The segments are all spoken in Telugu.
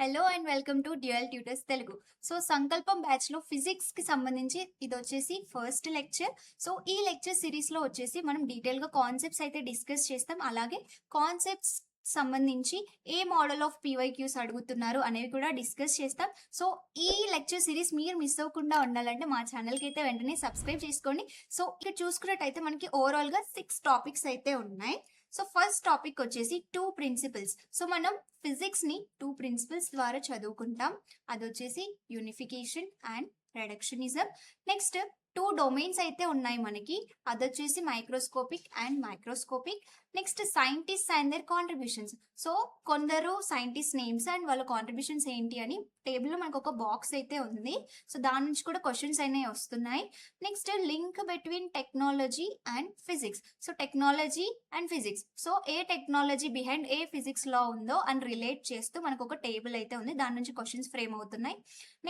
Hello and welcome to dual tutors Telugu. So సంకల్పం బ్యాచ్ లో ఫిజిక్స్ కి సంబంధించి ఇది వచ్చేసి ఫస్ట్ లెక్చర్. సో ఈ లెక్చర్ సిరీస్ లో వచ్చేసి మనం డీటెయిల్ గా కాన్సెప్ట్స్ అయితే డిస్కస్ చేస్తాం. అలాగే కాన్సెప్ట్స్ సంబంధించి ఏ మోడల్ ఆఫ్ పీవైక్యూస్ అడుగుతున్నారు అనేవి కూడా డిస్కస్ చేస్తాం. సో ఈ లెక్చర్ సిరీస్ మీరు మిస్ అవ్వకుండా ఉండాలంటే మా ఛానల్కి అయితే వెంటనే సబ్స్క్రైబ్ చేసుకోండి. సో ఇక్కడ చూసుకున్నట్టయితే మనకి ఓవరాల్ గా 6 టాపిక్స్ అయితే ఉన్నాయి. సో ఫస్ట్ టాపిక్ వచ్చేసి 2 ప్రిన్సిపల్స్. సో మనం ఫిజిక్స్ ని 2 ప్రిన్సిపల్స్ ద్వారా చదువుకుంటాం. అది వచ్చేసి unification and reductionism. Next 2 domains అయితే ఉన్నాయి మనకి. అది వచ్చేసి microscopic and microscopic. Next scientist and their contributions. So కొందరు సైంటిస్ట్ నేమ్స్ అండ్ వాళ్ళ కాంట్రిబ్యూషన్స్ ఏంటి అని టేబుల్లో మనకు ఒక బాక్స్ అయితే ఉంది. సో దాని నుంచి కూడా క్వశ్చన్స్ అనేవి వస్తున్నాయి. Next link between technology and physics. So technology and physics. So ఏ టెక్నాలజీ బిహైండ్ ఏ ఫిజిక్స్ లా ఉందో అని రిలేట్ చేస్తూ మనకు ఒక టేబుల్ అయితే ఉంది. దాని నుంచి క్వశ్చన్స్ ఫ్రేమ్ అవుతున్నాయి.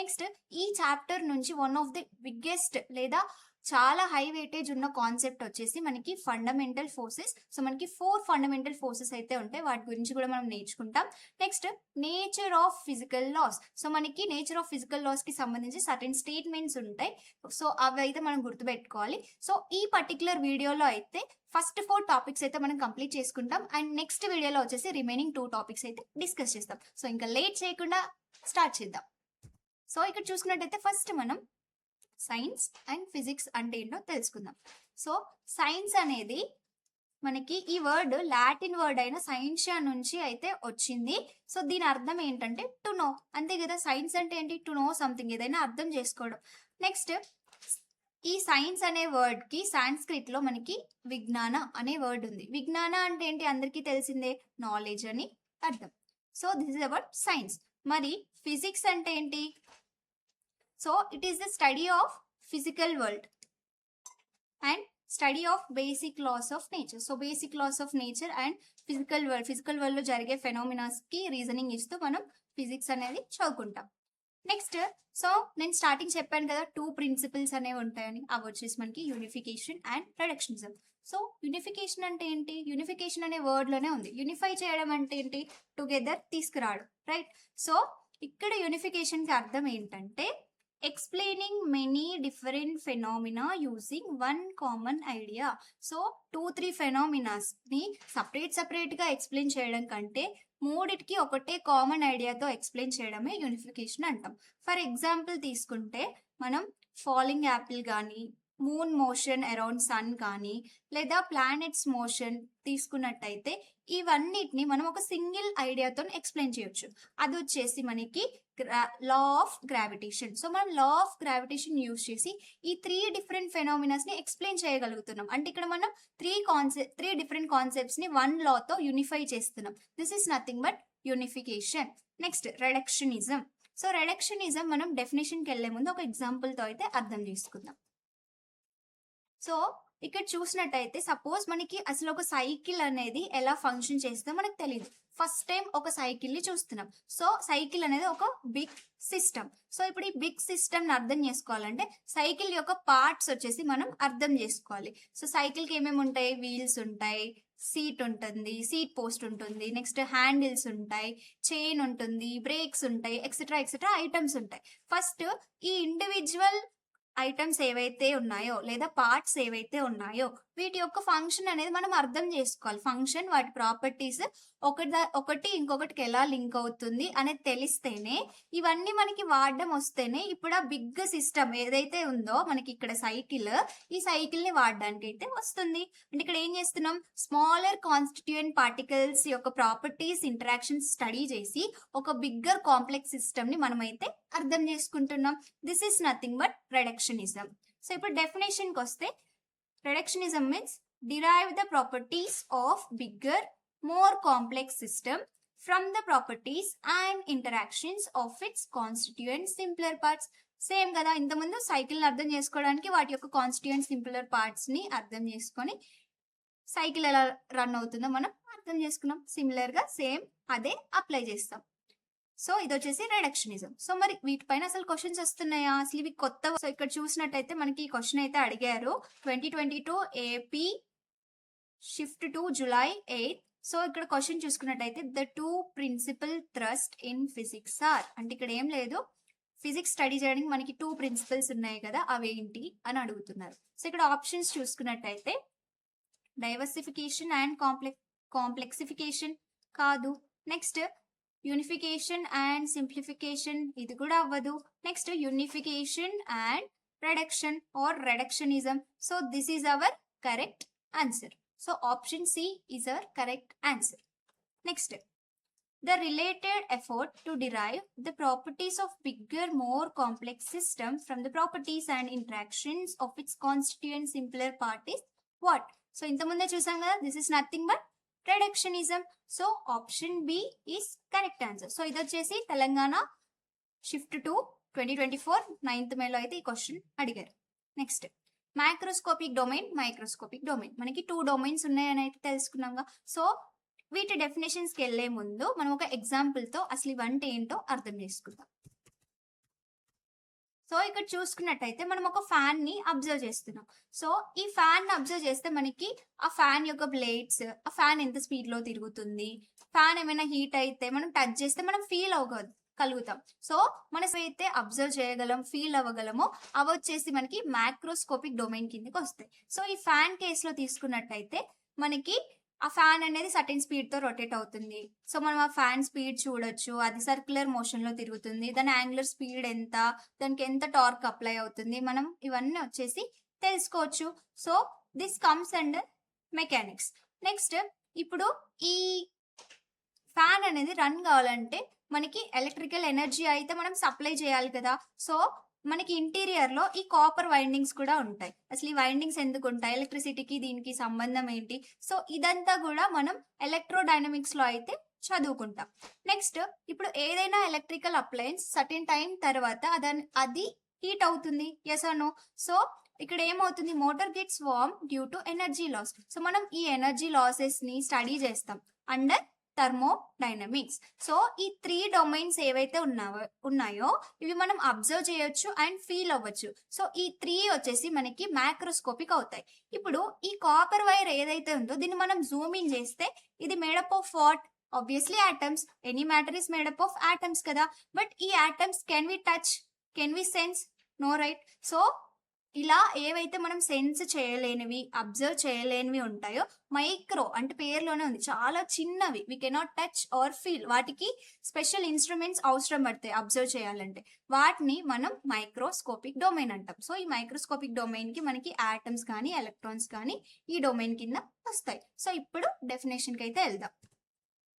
నెక్స్ట్ ఈ చాప్టర్ నుంచి వన్ ఆఫ్ ది బిగ్గెస్ట్ లేదా చాలా హై వెయిటేజ్ ఉన్న కాన్సెప్ట్ వచ్చేసి మనకి ఫండమెంటల్ ఫోర్సెస్. సో మనకి 4 ఫండమెంటల్ ఫోర్సెస్ అయితే ఉంటాయి. వాటి గురించి కూడా మనం నేర్చుకుంటాం. Next nature of physical laws. So మనకి నేచర్ ఆఫ్ ఫిజికల్ లాస్ కి సంబంధించి సర్టెన్ స్టేట్మెంట్స్ ఉంటాయి. సో అవి అయితే మనం గుర్తుపెట్టుకోవాలి. సో ఈ పర్టికులర్ వీడియోలో అయితే ఫస్ట్ 4 టాపిక్స్ అయితే మనం కంప్లీట్ చేసుకుంటాం. అండ్ నెక్స్ట్ వీడియోలో వచ్చేసి రిమైనింగ్ 2 టాపిక్స్ అయితే డిస్కస్ చేస్తాం. సో ఇంకా లేట్ చేయకుండా స్టార్ట్ చేద్దాం. సో ఇక్కడ చూసుకున్నట్టయితే ఫస్ట్ మనం సైన్స్ అండ్ ఫిజిక్స్ అంటే ఏంటో తెలుసుకుందాం. సో సైన్స్ అనేది మనకి ఈ వర్డ్ లాటిన్ వర్డ్ అయిన సైన్షియా నుంచి అయితే వచ్చింది. సో దీని అర్థం ఏంటంటే టు నో, అంతే కదా. సైన్స్ అంటే ఏంటి? టు నో సంథింగ్, ఏదైనా అర్థం చేసుకోవడం. నెక్స్ట్ ఈ సైన్స్ అనే వర్డ్ కి సాంస్క్రిట్ లో మనకి విజ్ఞాన అనే వర్డ్ ఉంది. విజ్ఞాన అంటే ఏంటి? అందరికీ తెలిసిందే, నాలెడ్జ్ అని అర్థం. So this is about science. మరి ఫిజిక్స్ అంటే ఏంటి? So it is the study of physical world and study of basic laws of nature. So basic laws of nature and physical world లో జరిగే ఫెనోమినాస్ కి రీజనింగ్ ఇస్తూ మనం ఫిజిక్స్ అనేది చదువుకుంటాం. నెక్స్ట్ సో నేను స్టార్టింగ్ చెప్పాను కదా 2 ప్రిన్సిపల్స్ అనేవి ఉంటాయని. అవి వచ్చేసి మనకి యూనిఫికేషన్ అండ్ రిడక్షనిజం. సో యూనిఫికేషన్ అంటే ఏంటి? యూనిఫికేషన్ అనే వర్డ్ లోనే ఉంది. యూనిఫై చేయడం అంటే ఏంటి? టుగెదర్ తీసుకురావడం, రైట్? సో ఇక్కడ యూనిఫికేషన్ కి అర్థం ఏంటంటే explaining many different phenomena using one common idea. So 2-3 ఫెనామినాస్ ని సపరేట్ గా ఎక్స్ప్లెయిన్ చేయడం కంటే మూడిటికి ఒకటే కామన్ ఐడియాతో ఎక్స్ప్లెయిన్ చేయడమే యూనిఫికేషన్ అంటాం. ఫర్ ఎగ్జాంపుల్ తీసుకుంటే మనం ఫాలింగ్ యాపిల్ కానీ, మూన్ మోషన్ అరౌండ్ సన్ కానీ, లేదా ప్లానెట్స్ మోషన్ తీసుకున్నట్టయితే ఇవన్నిటిని మనం ఒక సింగిల్ ఐడియాతో ఎక్స్ప్లెయిన్ చేయొచ్చు. అది వచ్చేసి మనకి లా ఆఫ్ గ్రావిటేషన్. సో మనం లా ఆఫ్ గ్రావిటేషన్ యూజ్ చేసి ఈ 3 డిఫరెంట్ ఫెనామినాస్ ని ఎక్స్ప్లెయిన్ చేయగలుగుతున్నాం. అంటే ఇక్కడ మనం 3 డిఫరెంట్ కాన్సెప్ట్స్ ని 1 లాతో యూనిఫై చేస్తున్నాం. This is nothing but unification. Next reductionism. So reductionism మనం డెఫినేషన్కి వెళ్లే ముందు ఒక ఎగ్జాంపుల్ తో అయితే అర్థం చేసుకుందాం. సో ఇక్కడ చూసినట్టయితే సపోజ్ మనకి అసలు ఒక సైకిల్ అనేది ఎలా ఫంక్షన్ చేస్తుందో మనకు తెలియదు. ఫస్ట్ టైం ఒక సైకిల్ ని చూస్తున్నాం. సో సైకిల్ అనేది ఒక బిగ్ సిస్టమ్. సో ఇప్పుడు ఈ బిగ్ సిస్టమ్ ని అర్థం చేసుకోవాలంటే సైకిల్ యొక్క పార్ట్స్ వచ్చేసి మనం అర్థం చేసుకోవాలి. సో సైకిల్ కి ఏమేమి ఉంటాయి? వీల్స్ ఉంటాయి, సీట్ ఉంటుంది, సీట్ పోస్ట్ ఉంటుంది, నెక్స్ట్ హ్యాండిల్స్ ఉంటాయి, చైన్ ఉంటుంది, బ్రేక్స్ ఉంటాయి, ఎక్సెట్రా ఐటమ్స్ ఉంటాయి. ఫస్ట్ ఈ ఇండివిజువల్ ఐటమ్స్ ఏవైతే ఉన్నాయో లేదా పార్ట్స్ ఏవైతే ఉన్నాయో వీటి యొక్క ఫంక్షన్ అనేది మనం అర్థం చేసుకోవాలి. ఫంక్షన్, వాటి ప్రాపర్టీస్ ఒకటి ఇంకొకటికి ఎలా లింక్ అవుతుంది అనేది తెలిస్తేనే, ఇవన్నీ మనకి వాడడం వస్తేనే ఇప్పుడు ఆ బిగ్ సిస్టమ్ ఏదైతే ఉందో మనకి ఇక్కడ సైకిల్, ఈ సైకిల్ ని వాడడానికి అయితే వస్తుంది. అంటే ఇక్కడ ఏం చేస్తున్నాం? స్మాలర్ కాన్స్టిట్యూయెంట్ పార్టికల్స్ యొక్క ప్రాపర్టీస్, ఇంటరాక్షన్స్ స్టడీ చేసి ఒక బిగ్గర్ కాంప్లెక్స్ సిస్టమ్ ని మనమైతే అర్థం చేసుకుంటున్నాం. This is nothing but reductionism. So ఇప్పుడు డెఫినేషన్ కి వస్తే reductionism means derive the properties of bigger, more complex system from the properties and interactions of its constituent simpler parts. Same కదా, ఇంతకుముందు సైకిల్ అర్థం చేసుకోవడానికి వాటి యొక్క కాన్స్టిట్యూయెంట్ సింపులర్ పార్ట్స్ ని అర్థం చేసుకొని సైకిల్ ఎలా రన్ అవుతుందో మనం అర్థం చేసుకున్నాం. సిమిలర్ గా సేమ్ అదే అప్లై చేస్తాం. సో ఇది వచ్చేసి రిడక్షనిజం. సో మరి వీటిపైన అసలు క్వశ్చన్స్ వస్తున్నాయా? అసలు ఇవి కొత్త. సో ఇక్కడ చూసినట్టయితే మనకి ఈ క్వశ్చన్ అయితే అడిగారు. 2022 AP shift two July 8 so ఇక్కడ క్వశ్చన్ చూసుకున్నట్టయితే the 2 principal thrust in physics are, అంటే ఇక్కడ ఏం లేదు, ఫిజిక్స్ స్టడీ చేయడానికి మనకి 2 ప్రిన్సిపల్స్ ఉన్నాయి కదా, అవేంటి అని అడుగుతున్నారు. సో ఇక్కడ ఆప్షన్స్ చూసుకున్నట్టయితే డైవర్సిఫికేషన్ అండ్ కాంప్లెక్సిఫికేషన్ కాదు. నెక్స్ట్ యూనిఫికేషన్ అండ్ సింప్లిఫికేషన్, ఇది కూడా అవ్వదు. Next unification and reduction or reductionism. So this is our correct answer. So option C is our correct answer. Next, the related effort to derive the properties of bigger, more complex system from the properties and interactions of its constituent simpler part is what? So ఇంతకుముందే చూసాం కదా, this is nothing but reductionism. So option B is correct answer. So ఇది వచ్చేసి తెలంగాణ షిఫ్ట్ టు 2024 9th మేలో అయితే ఈ క్వశ్చన్ అడిగారు. Next microscopic domain, microscopic domain మనకి 2 డొమైన్స్ ఉన్నాయని అయితే తెలుసుకున్నాంగా. సో వీటి డెఫినేషన్స్కి వెళ్ళే ముందు మనం ఒక ఎగ్జాంపుల్తో అసలు ఇవంటే ఏంటో అర్థం చేసుకుందాం. సో ఇక్కడ చూసుకున్నట్టయితే మనం ఒక ఫ్యాన్ ని అబ్జర్వ్ చేస్తున్నాం. సో ఈ ఫ్యాన్ ని అబ్జర్వ్ చేస్తే మనకి ఆ ఫ్యాన్ యొక్క బ్లేడ్స్, ఆ ఫ్యాన్ ఎంత స్పీడ్ లో తిరుగుతుంది, ఫ్యాన్ ఏమైనా హీట్ అయితే మనం టచ్ చేస్తే మనం ఫీల్ కలుగుతాం. సో మనం అయితే అబ్జర్వ్ చేయగలం, ఫీల్ అవ్వగలమో అవి వచ్చేసి మనకి మైక్రోస్కోపిక్ డొమైన్ కిందకి వస్తాయి. సో ఈ ఫ్యాన్ కేసులో తీసుకున్నట్టయితే మనకి ఆ ఫ్యాన్ అనేది సర్టెన్ స్పీడ్ తో రొటేట్ అవుతుంది. సో మనం ఆ ఫ్యాన్ స్పీడ్ చూడొచ్చు, అది సర్క్యులర్ మోషన్ లో తిరుగుతుంది, దాని యాంగులర్ స్పీడ్ ఎంత, దానికి ఎంత టార్క్ అప్లై అవుతుంది, మనం ఇవన్నీ వచ్చేసి తెలుసుకోవచ్చు. So this comes under mechanics. Next ఇప్పుడు ఈ ఫ్యాన్ అనేది రన్ కావాలంటే మనకి ఎలక్ట్రికల్ ఎనర్జీ అయితే మనం సప్లై చేయాలి కదా. సో మనకి ఇంటీరియర్ లో ఈ కాపర్ వైండింగ్స్ కూడా ఉంటాయి. అసలు ఈ వైండింగ్స్ ఎందుకు ఉంటాయి, ఎలక్ట్రిసిటీకి దీనికి సంబంధం ఏంటి, సో ఇదంతా కూడా మనం ఎలక్ట్రోడైనమిక్స్ లో అయితే చదువుకుంటాం. నెక్స్ట్ ఇప్పుడు ఏదైనా ఎలక్ట్రికల్ అప్లయన్స్ సర్టెన్ టైం తర్వాత అది హీట్ అవుతుంది, ఎస్ ఆర్ నో. సో ఇక్కడ ఏమవుతుంది, motor gets warm due to energy loss. So మనం ఈ ఎనర్జీ లాసెస్ ని స్టడీ చేస్తాం అండర్ థర్మోడైనమిక్స్. సో ఈ 3 డొమైన్స్ ఏవైతే ఉన్నాయో ఇవి మనం అబ్జర్వ్ చేయొచ్చు అండ్ ఫీల్ అవ్వచ్చు. సో ఈ 3 వచ్చేసి మనకి మైక్రోస్కోపిక్ అవుతాయి. ఇప్పుడు ఈ కాపర్ వైర్ ఏదైతే ఉందో దీన్ని మనం జూమ్ ఇన్ చేస్తే ఇది made up of what, obviously atoms. Any matter is made up of atoms కదా. బట్ ఈ atoms can we touch, can we sense? No, right. So ఇలా ఏవైతే మనం సెన్స్ చేయలేనివి, అబ్జర్వ్ చేయలేనివి ఉంటాయో, మైక్రో అంటే పేరులోనే ఉంది, చాలా చిన్నవి, we cannot touch or feel, వాటికి స్పెషల్ ఇన్స్ట్రుమెంట్స్ అవసరం పడతాయి అబ్జర్వ్ చేయాలంటే, వాటిని మనం మైక్రోస్కోపిక్ డొమైన్ అంటాం. సో ఈ మైక్రోస్కోపిక్ డొమైన్ కి మనకి ఆటమ్స్ కానీ ఎలక్ట్రాన్స్ కానీ ఈ డొమైన్ కింద వస్తాయి. సో ఇప్పుడు డెఫినేషన్ కి అయితే వెళ్దాం.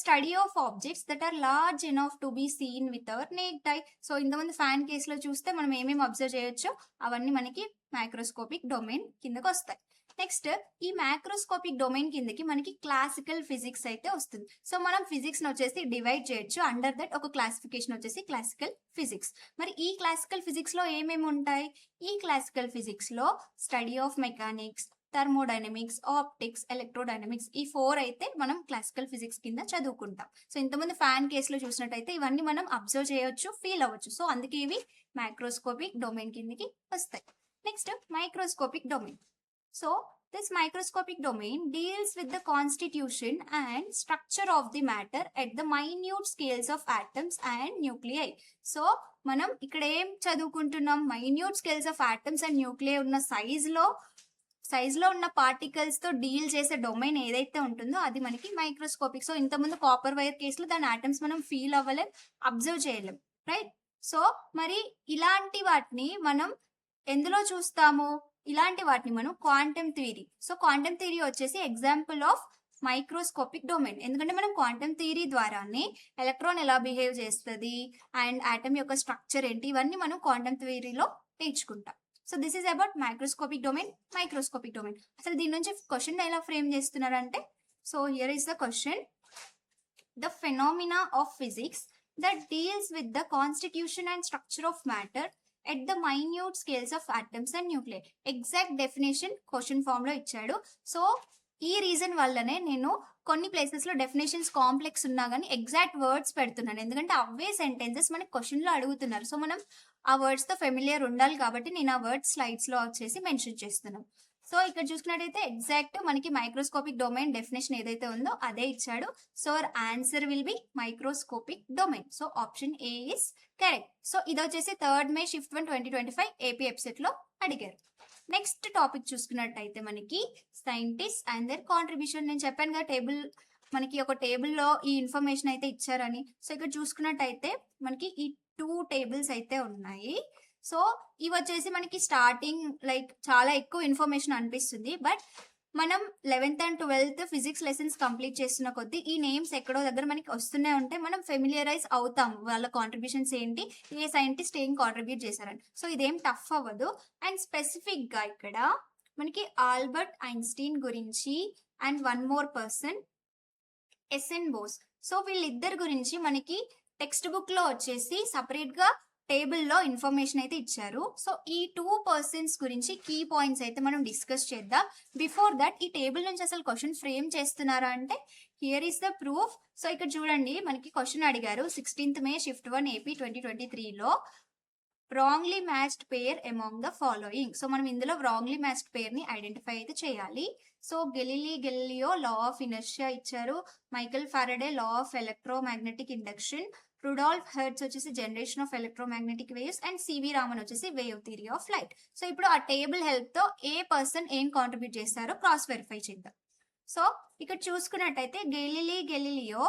Study of objects that are large enough to be seen with our naked eye. So ఇంతమంది ఫ్యాన్ కేసులో చూస్తే మనం ఏమేమి అబ్జర్వ్ చేయొచ్చో అవన్నీ మనకి మైక్రోస్కోపిక్ డొమైన్ కిందకి వస్తాయి. నెక్స్ట్ ఈ మైక్రోస్కోపిక్ డొమైన్ కిందకి మనకి క్లాసికల్ ఫిజిక్స్ అయితే వస్తుంది. సో మనం ఫిజిక్స్ ని వచ్చేసి డివైడ్ చేయొచ్చు. అండర్ దట్ ఒక క్లాసిఫికేషన్ వచ్చేసి క్లాసికల్ ఫిజిక్స్. మరి ఈ క్లాసికల్ ఫిజిక్స్ లో ఏమేమి ఉంటాయి? ఈ క్లాసికల్ ఫిజిక్స్ లో study of mechanics, thermodynamics, optics, electrodynamics, ఈ 4 అయితే మనం క్లాసికల్ ఫిజిక్స్ కింద చదువుకుంటాం. సో ఇంతకుముందు ఫ్యాన్ కేసులో చూసినట్టయితే ఇవన్నీ మనం అబ్జర్వ్ చేయొచ్చు, ఫీల్ అవ్వచ్చు. సో అందుకే ఇవి మైక్రోస్కోపిక్ డొమైన్ కిందకి వస్తాయి. Next microscopic domain. So this microscopic domain deals with the constitution and structure of the matter at the minute scales of atoms and nuclei. So మనం ఇక్కడ ఏం చదువుకుంటున్నాం, minute scales of atoms and nuclei ఉన్న సైజ్ లో ఉన్న పార్టికల్స్ తో డీల్ చేసే డొమైన్ ఏదైతే ఉంటుందో అది మనకి మైక్రోస్కోపిక్. సో ఇంతకుముందు కాపర్ వైర్ కేసులో దాని ఆటమ్స్ మనం ఫీల్ అవ్వలేం, అబ్జర్వ్ చేయలేం, రైట్. సో మరి ఇలాంటి వాటిని మనం ఎందులో చూస్తాము, ఇలాంటి వాటిని మనం quantum theory. So quantum theory వచ్చేసి ఎగ్జాంపుల్ ఆఫ్ మైక్రోస్కోపిక్ డొమైన్. ఎందుకంటే మనం క్వాంటమ్ థియరీ ద్వారానే ఎలక్ట్రాన్ ఎలా బిహేవ్ చేస్తుంది అండ్ ఆటమ్ యొక్క స్ట్రక్చర్ ఏంటి, ఇవన్నీ మనం క్వాంటమ్ థియరీలో నేర్చుకుంటాం. So this is about microscopic domain. Microscopic domain అసలు దీని నుంచి క్వశ్చన్ ఎలా ఫ్రేమ్ చేస్తున్నారంటే, so here is the question, the phenomena of physics that deals with the constitution and structure of matter at the minute scales of atoms and nuclei. Exact definition question form లో ఇచ్చాడు. సో ఈ రీజన్ వల్లనే నేను కొన్ని ప్లేసెస్ లో డెఫినేషన్స్ కాంప్లెక్స్ ఉన్నా కానీ ఎగ్జాక్ట్ వర్డ్స్ పెడుతున్నాను, ఎందుకంటే అవే సెంటెన్సెస్ మనకి క్వశ్చన్ లో అడుగుతున్నారు. సో మనం ఆ వర్డ్స్ తో ఫెమిలియర్ ఉండాలి కాబట్టి నేను ఆ వర్డ్స్ స్లైడ్స్ లో వచ్చేసి మెన్షన్ చేస్తున్నాను. సో ఇక్కడ చూసుకున్నట్టయితే ఎగ్జాక్ట్ మనకి మైక్రోస్కోపిక్ డొమైన్ డెఫినేషన్ ఏదైతే ఉందో అదే ఇచ్చాడు. So answer will B microscopic domain. So option A is correct. So ఇది వచ్చేసి 3rd May Shift 1 2025 AP website లో అడిగారు. నెక్స్ట్ టాపిక్ చూసుకున్నట్టయితే మనకి సైంటిస్ట్ అండ్ దేర్ కాంట్రిబ్యూషన్. నేను చెప్పాను కదా టేబుల్, మనకి ఒక టేబుల్లో ఈ ఇన్ఫర్మేషన్ అయితే ఇచ్చారని. సో ఇక్కడ చూసుకున్నట్టయితే మనకి ఈ 2 టేబుల్స్ అయితే ఉన్నాయి. సో ఇవి వచ్చేసి మనకి స్టార్టింగ్ లైక్ చాలా ఎక్కువ ఇన్ఫర్మేషన్ అనిపిస్తుంది, బట్ మనం 11th and 12th physics lessons complete చేస్తున్న కొద్దీ ఈ నేమ్స్ ఎక్కడో దగ్గర మనకి వస్తూనే ఉంటే మనం ఫెమిలియరైజ్ అవుతాం వాళ్ళ కాంట్రిబ్యూషన్స్ ఏంటి, ఏ సైంటిస్ట్ ఏం కాంట్రిబ్యూట్ చేశారని. సో ఇదేం టఫ్ అవ్వదు. అండ్ స్పెసిఫిక్ గా ఇక్కడ మనకి ఆల్బర్ట్ ఐన్స్టీన్ గురించి and one more person SN Bose. So వీళ్ళిద్దరి గురించి మనకి టెక్స్ట్ బుక్ లో వచ్చేసి సపరేట్ గా టేబుల్ లో ఇన్ఫర్మేషన్ అయితే ఇచ్చారు. సో ఈ 2 పర్సన్స్ గురించి కీ పాయింట్స్ అయితే మనం డిస్కస్ చేద్దాం. బిఫోర్ దట్ ఈ టేబుల్ నుంచి అసలు క్వశ్చన్ ఫ్రేమ్ చేస్తున్నారా అంటే here is the proof. So ఇక్కడ చూడండి మనకి క్వశ్చన్ అడిగారు 16th May Shift 1 AP 2023 లో wrongly matched pair among the following. So మనం ఇందులో రాంగ్లీ మ్యాచ్డ్ పేర్ ని ఐడెంటిఫై అయితే చేయాలి. So Galileo law of inertia ఇచ్చారు, Michael Faraday law of electromagnetic induction, Rudolf Hertz వచ్చేసి generation of electromagnetic waves and CV Raman వచ్చేసి wave theory of light. So ఇప్పుడు ఆ టేబుల్ హెల్ప్ తో ఏ పర్సన్ ఏం కాంట్రిబ్యూట్ చేస్తారో క్రాస్ వెరిఫై చేద్దాం. సో ఇక్కడ చూసుకున్నట్టయితే గెలిలియో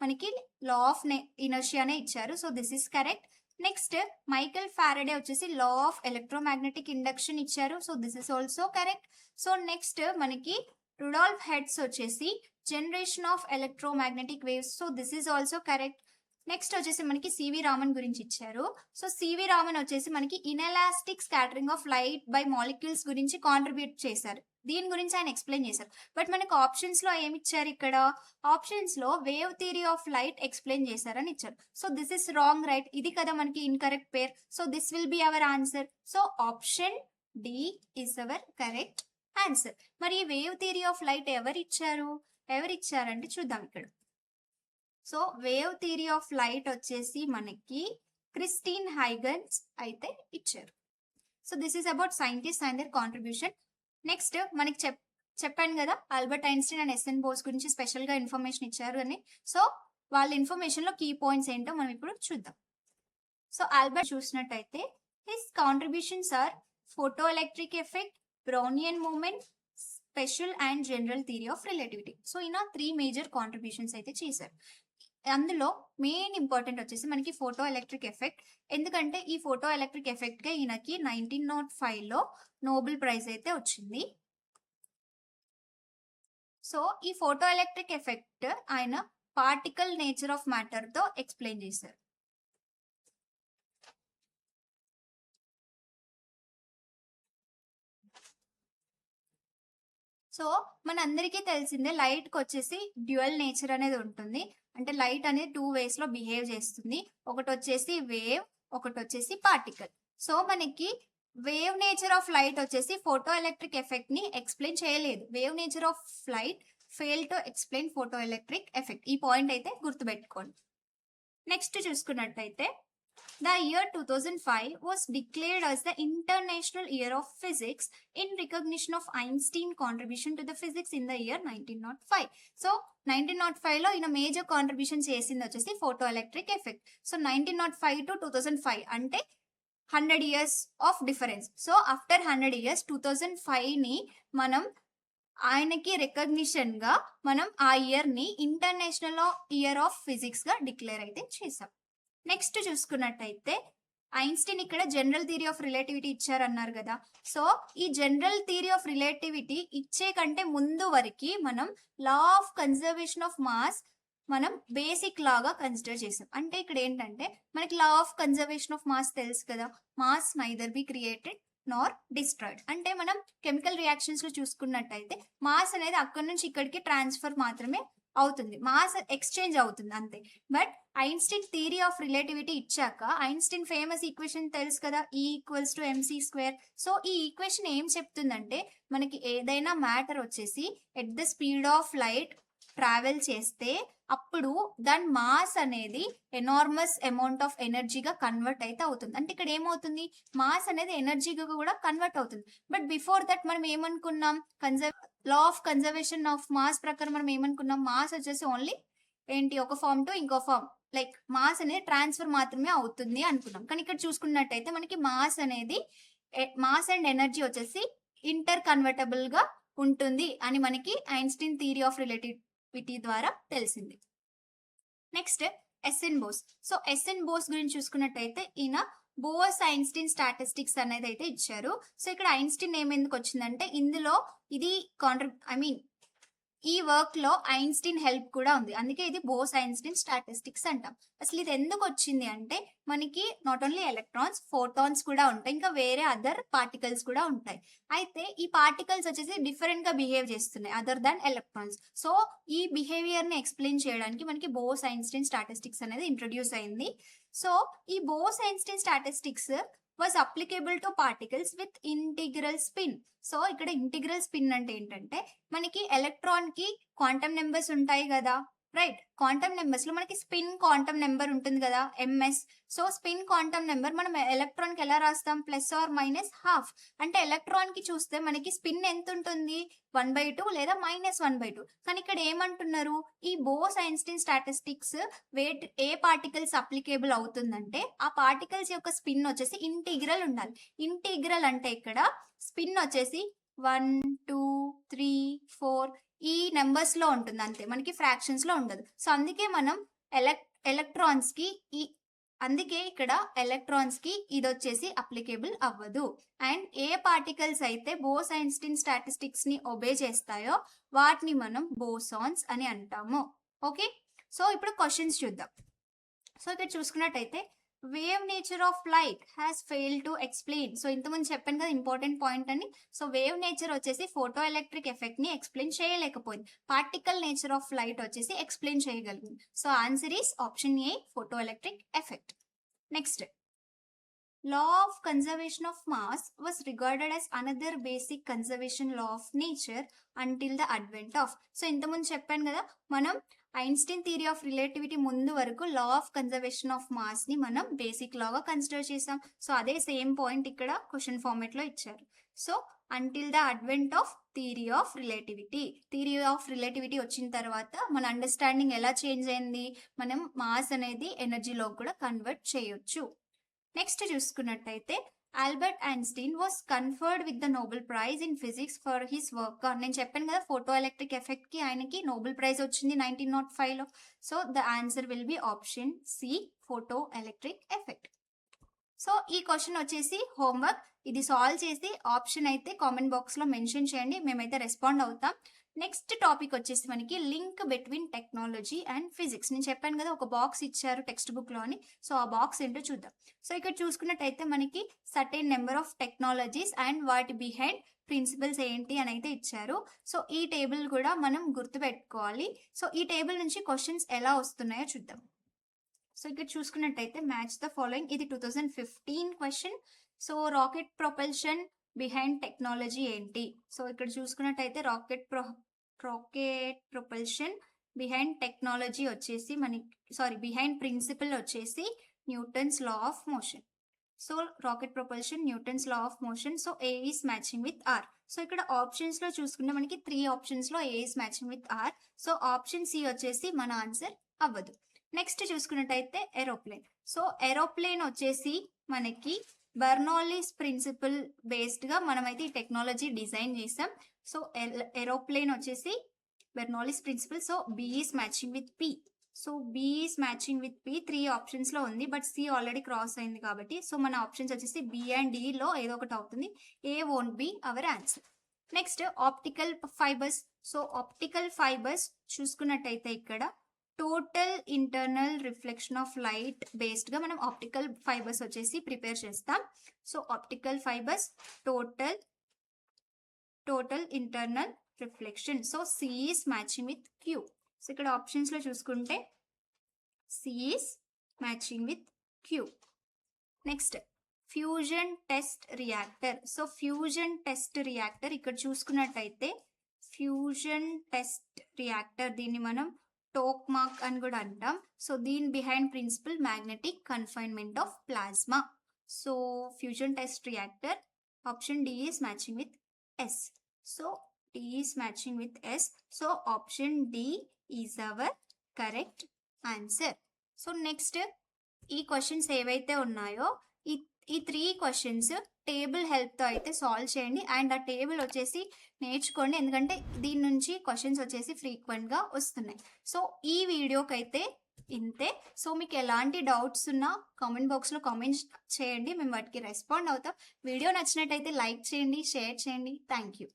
మనకి లా ఆఫ్ ఇనర్షియానే ఇచ్చారు. So this is correct. Next Michael Faraday వచ్చేసి లా ఆఫ్ ఎలక్ట్రోమాగ్నెటిక్ ఇండక్షన్ ఇచ్చారు. So this is also correct. So next మనకి రుడాల్ఫ్ హెర్ట్జ్ వచ్చేసి generation of electromagnetic waves. So this is also correct. Next వచ్చేసి మనకి సివి రామన్ గురించి ఇచ్చారు. సో సివి రామన్ వచ్చేసి మనకి inelastic scattering of light by molecules గురించి కాంట్రిబ్యూట్ చేశారు. దీని గురించి ఆయన ఎక్స్ప్లెయిన్ చేశారు. బట్ మనకి ఆప్షన్స్ లో ఏమి ఇచ్చారు, ఇక్కడ ఆప్షన్స్ లో wave theory of light explain చేశారని ఇచ్చారు. So this is wrong right. ఇది కదా మనకి incorrect pair. So this will be our answer. So option D is our correct answer. మరి వేవ్ థియరీ ఆఫ్ లైట్ ఎవరు ఇచ్చారంటే చూద్దాం ఇక్కడ. So wave theory of light వచ్చేసి మనకి క్రిస్టిన్ హైగన్స్ అయితే ఇచ్చారు. So this is about scientist and their contribution. Next మనకి చెప్పాను కదా Albert Einstein and SN Bose గురించి స్పెషల్ గా ఇన్ఫర్మేషన్ ఇచ్చారు అని. సో వాళ్ళ ఇన్ఫర్మేషన్ లో కీ పాయింట్స్ ఏంటో మనం ఇప్పుడు చూద్దాం. సో ఆల్బర్ట్ చూసినట్టయితే his contributions are photoelectric effect, Brownian movement, special and general theory of relativity. So ఈయన 3 మేజర్ కాంట్రిబ్యూషన్స్ అయితే చేశారు. అందులో మెయిన్ ఇంపార్టెంట్ వచ్చేసి మనకి ఫోటో ఎలక్ట్రిక్ ఎఫెక్ట్. ఎందుకంటే ఈ ఫోటో ఎలక్ట్రిక్ ఎఫెక్ట్ గా ఈయనకి 1905 లో నోబెల్ ప్రైజ్ అయితే వచ్చింది. సో ఈ ఫోటో ఎలక్ట్రిక్ ఎఫెక్ట్ ఆయన పార్టికల్ నేచర్ ఆఫ్ మ్యాటర్ తో ఎక్స్ప్లెయిన్ చేశారు. సో మన అందరికీ తెలిసిందే లైట్ కి వచ్చేసి డ్యూయల్ నేచర్ అనేది ఉంటుంది. అంటే లైట్ అనేది 2 ways లో బిహేవ్ చేస్తుంది. ఒకటి వచ్చేసి వేవ్, ఒకటి వచ్చేసి పార్టికల్. సో మనకి వేవ్ నేచర్ ఆఫ్ లైట్ వచ్చేసి ఫోటో ఎలక్ట్రిక్ ఎఫెక్ట్ ని ఎక్స్ప్లెయిన్ చేయలేదు. Wave nature of light fail to explain photo electric effect. ఈ పాయింట్ అయితే గుర్తుపెట్టుకోండి. నెక్స్ట్ చూసుకున్నట్టయితే the year 2005 was declared as the International Year of Physics in recognition of Einstein contribution to the physics in the year 1905. So 1905 లో ఈయన మేజర్ కాంట్రిబ్యూషన్ చేసింది వచ్చేసి photo electric effect. So 1905 to 2005 అంటే 100 years of difference. So after 100 years 2005 ని మనం ఆయనకి రికగ్నిషన్ గా మనం ఆ ఇయర్ ని ఇంటర్నేషనల్ ఇయర్ ఆఫ్ ఫిజిక్స్ గా డిక్లేర్ అయితే చేసాం. నెక్స్ట్ చూసుకున్నట్టయితే ఐన్స్టీన్ ఇక్కడ జనరల్ థియరీ ఆఫ్ రిలేటివిటీ ఇచ్చారన్నారు కదా. సో ఈ జనరల్ థియరీ ఆఫ్ రిలేటివిటీ ఇచ్చే కంటే ముందు వరకు మనం లా ఆఫ్ కన్జర్వేషన్ ఆఫ్ మాస్ మనం బేసిక్ లాగా కన్సిడర్ చేసాం. అంటే ఇక్కడ ఏంటంటే మనకి law of conservation of mass తెలుసు కదా, mass neither be created Nar destroyed. అంటే మనం కెమికల్ రియాక్షన్స్ లో చూసుకున్నట్టయితే మాస్ అనేది అక్కడి నుంచి ఇక్కడికి ట్రాన్స్ఫర్ మాత్రమే అవుతుంది, మాస్ ఎక్స్చేంజ్ అవుతుంది అంతే. But Einstein theory of relativity ఇచ్చాక ఐన్స్టీన్ ఫేమస్ ఈక్వేషన్ తెలుసు కదా, E = mc². సో ఈ ఈక్వేషన్ ఏం చెప్తుందంటే మనకి ఏదైనా మ్యాటర్ వచ్చేసి at the speed of light travel చేస్తే అప్పుడు దాని మాస్ అనేది ఎనార్మస్ అమౌంట్ ఆఫ్ ఎనర్జీగా కన్వర్ట్ అయితే అవుతుంది. అంటే ఇక్కడ ఏమవుతుంది, మాస్ అనేది ఎనర్జీగా కూడా కన్వర్ట్ అవుతుంది. బట్ బిఫోర్ దట్ మనం ఏమనుకున్నాం, law of conservation of mass ప్రకారం మనం ఏమనుకున్నాం, మాస్ వచ్చేసి ఓన్లీ ఏంటి ఒక ఫామ్ టు ఇంకో ఫామ్, లైక్ మాస్ అనేది ట్రాన్స్ఫర్ మాత్రమే అవుతుంది అనుకున్నాం. కానీ ఇక్కడ చూసుకున్నట్టయితే మనకి మాస్ అనేది మాస్ అండ్ ఎనర్జీ వచ్చేసి ఇంటర్ కన్వర్టబుల్ గా ఉంటుంది అని మనకి ఐన్స్టీన్ థియరీ ఆఫ్ రిలేటివిటీ ద్వారా తెలిసింది. Next S N Bose. So S N Bose గురించి చూసుకున్నట్టయితే ఈయన బోస్ ఐన్స్టీన్ స్టాటిస్టిక్స్ అనేది అయితే ఇచ్చారు. సో ఇక్కడ ఐన్స్టీన్ నేమ్ ఎందుకు వచ్చిందంటే ఇందులో ఇది ఈ వర్క్ లో ఐన్స్టీన్ హెల్ప్ కూడా ఉంది, అందుకే ఇది బోస్ ఐన్స్టీన్ స్టాటిస్టిక్స్ అంటాం. అసలు ఇది ఎందుకు వచ్చింది అంటే మనకి నాట్ ఓన్లీ ఎలక్ట్రాన్స్, ఫోటాన్స్ కూడా ఉంటాయి, ఇంకా వేరే అదర్ పార్టికల్స్ కూడా ఉంటాయి. అయితే ఈ పార్టికల్స్ వచ్చేసి డిఫరెంట్ గా బిహేవ్ చేస్తున్నాయి అదర్ దాన్ ఎలక్ట్రాన్స్. సో ఈ బిహేవియర్ ని ఎక్స్ప్లెయిన్ చేయడానికి మనకి బోస్ ఐన్స్టీన్ స్టాటిస్టిక్స్ అనేది ఇంట్రొడ్యూస్ అయింది. సో ఈ Bose Einstein statistics was applicable to particles with integral spin. So ఇక్కడ ఇంటిగ్రల్ స్పిన్ అంటే ఏంటంటే మనకి ఎలక్ట్రాన్ కి క్వాంటమ్ నెంబర్స్ ఉంటాయి కదా, రైట్? క్వాంటమ్ నెంబర్స్ లో మనకి స్పిన్ క్వాంటమ్ నెంబర్ ఉంటుంది కదా, MS. So spin quantum number మనం ఎలక్ట్రాన్ కి ఎలా రాస్తాం, +or-½ అంటే ఎలక్ట్రాన్ కి చూస్తే మనకి స్పిన్ ఎంత ఉంటుంది, 1/2 లేదా -1/2. కానీ ఇక్కడ ఏమంటున్నారు, ఈ బోస్ ఐన్స్టీన్ స్టాటిస్టిక్స్ ఏ పార్టికల్స్ అప్లికేబుల్ అవుతుందంటే ఆ పార్టికల్స్ యొక్క స్పిన్ వచ్చేసి ఇంటిగ్రల్ ఉండాలి. ఇంటిగ్రల్ అంటే ఇక్కడ స్పిన్ వచ్చేసి 1, 2, 3, 4 ఈ నెంబర్స్ లో ఉంటుంది అంతే, మనకి ఫ్రాక్షన్స్ లో ఉండదు. సో అందుకే మనం ఎలక్ట్రాన్స్ కి అందుకే ఇక్కడ ఎలక్ట్రాన్స్ కి ఇది వచ్చేసి అప్లికేబుల్ అవ్వదు. అండ్ ఏ పార్టికల్స్ అయితే బోస్ ఐన్స్టీన్ స్టాటిస్టిక్స్ ని ఒబే చేస్తాయో వాటిని మనం బోసాన్స్ అని అంటాము. ఓకే, సో ఇప్పుడు క్వశ్చన్స్ చూద్దాం. సో ఇక్కడ చూసుకున్నట్టయితే wave nature of light has fail to explain. So ఇంతకుముందు చెప్పాను కదా ఇంపార్టెంట్ పాయింట్ అని. సో వేవ్ నేచర్ వచ్చేసి ఫోటో ఎలక్ట్రిక్ ఎఫెక్ట్ ని ఎక్స్ప్లెయిన్ చేయలేకపోయింది. పార్టికల్ నేచర్ ఆఫ్ లైట్ వచ్చేసి ఎక్స్ప్లెయిన్ చేయగలిగింది. So answer is option A, photo electric effect. Next, law of conservation of mass was regarded as another basic conservation law of nature until the advent of. So ఇంతకుముందు చెప్పాను కదా మనం ఐన్స్టీన్ థియరీ ఆఫ్ రిలేటివిటీ ముందు వరకు లా ఆఫ్ కన్జర్వేషన్ ఆఫ్ మాస్ ని మనం బేసిక్ లాగా కన్సిడర్ చేసాం. సో అదే సేమ్ పాయింట్ ఇక్కడ క్వశ్చన్ ఫార్మేట్ లో ఇచ్చారు. So until the advent of theory of relativity వచ్చిన తర్వాత మన అండర్స్టాండింగ్ ఎలా చేంజ్ అయింది, మనం మాస్ అనేది ఎనర్జీలో కూడా కన్వర్ట్ చేయొచ్చు. నెక్స్ట్ చూసుకున్నట్టయితే Albert Einstein was conferred with the Nobel prize in physics for his work. నేను చెప్పాను కదా ఫోటో ఎలక్ట్రిక్ ఎఫెక్ట్ కి ఆయనకి నోబెల్ ప్రైజ్ వచ్చింది 1905 లో. So the answer will be option C, photoelectric effect. So ఈ క్వశ్చన్ వచ్చేసి హోంవర్క్, ఇది సాల్వ్ చేసి ఆప్షన్ అయితే కామెంట్ బాక్స్ లో మెన్షన్ చేయండి, మేమైతే రెస్పాండ్ అవుతాం. నెక్స్ట్ టాపిక్ వచ్చేసి మనకి link between technology and physics. నేను చెప్పాను కదా ఒక బాక్స్ ఇచ్చారు టెక్స్ట్ బుక్ లో అని. సో ఆ బాక్స్ ఏంటో చూద్దాం. సో ఇక్కడ చూసుకున్నట్టయితే మనకి certain number of technologies and వాటి బిహైండ్ ప్రిన్సిపల్స్ ఏంటి అని అయితే ఇచ్చారు. సో ఈ టేబుల్ కూడా మనం గుర్తుపెట్టుకోవాలి. సో ఈ టేబుల్ నుంచి క్వశ్చన్స్ ఎలా వస్తున్నాయో చూద్దాం. సో ఇక్కడ చూసుకున్నట్టయితే మ్యాచ్ ద ఫాలోయింగ్, ఇది 2015 question. So rocket propulsion behind technology ఏంటి? సో ఇక్కడ చూసుకున్నట్టయితే రాకెట్ ప్రొపల్షన్ బిహైండ్ టెక్నాలజీ వచ్చేసి బిహైండ్ ప్రిన్సిపల్ వచ్చేసి Newton's law of motion. So rocket propulsion Newton's law of motion. So A is matching with R. So ఇక్కడ ఆప్షన్స్ లో చూసుకుంటే మనకి 3 ఆప్షన్స్ లో A is matching with R. So option C వచ్చేసి మన ఆన్సర్ అవ్వదు. నెక్స్ట్ చూసుకున్నట్టయితే ఏరోప్లేన్. సో ఏరోప్లేన్ వచ్చేసి మనకి బెర్నౌల్లీస్ ప్రిన్సిపల్ బేస్డ్ గా మనమైతే ఈ టెక్నాలజీ డిజైన్ చేసాం. సో ఏరోప్లేన్ వచ్చేసి Bernoulli's principle. So B is matching with P. So B is matching with P 3 options లో ఉంది, బట్ సి ఆల్రెడీ క్రాస్ అయింది కాబట్టి సో మన ఆప్షన్స్ వచ్చేసి బి అండ్ డి లో ఏదో ఒకటి అవుతుంది. A won't be our answer. Next optical fibres. So optical fibres చూసుకున్నట్టయితే ఇక్కడ total internal reflection of light based గా మనం ఆప్టికల్ ఫైబర్స్ వచ్చేసి ప్రిపేర్ చేస్తాం. So optical fibres total internal reflection. So C is matching with Q. So ఇక్కడ ఆప్షన్స్ లో చూసుకుంటే C is matching with Q. Next fusion test reactor. So fusion test reactor ఇక్కడ చూసుకున్నట్టయితే ఫ్యూజన్ టెస్ట్ రియాక్టర్, దీన్ని మనం టోక్మాక్ అని కూడా అంటాం. సో దీని behind principle magnetic confinement of plasma. So fusion test reactor, option D is matching with S. So D is matching with S. So option D is our correct answer. So next ఈ క్వశ్చన్స్ ఏవైతే ఉన్నాయో ఈ 3 క్వశ్చన్స్ టేబుల్ హెల్ప్తో అయితే సాల్వ్ చేయండి. అండ్ ఆ టేబుల్ వచ్చేసి నేర్చుకోండి, ఎందుకంటే దీని నుంచి క్వశ్చన్స్ వచ్చేసి ఫ్రీక్వెంట్గా వస్తున్నాయి. సో ఈ వీడియోకి అయితే ఇంతే. సో మీకు ఎలాంటి డౌట్స్ ఉన్నా కామెంట్ బాక్స్లో కామెంట్ చేయండి, మేము వాటికి రెస్పాండ్ అవుతాం. వీడియో నచ్చినట్టయితే లైక్ చేయండి, షేర్ చేయండి. Thank you.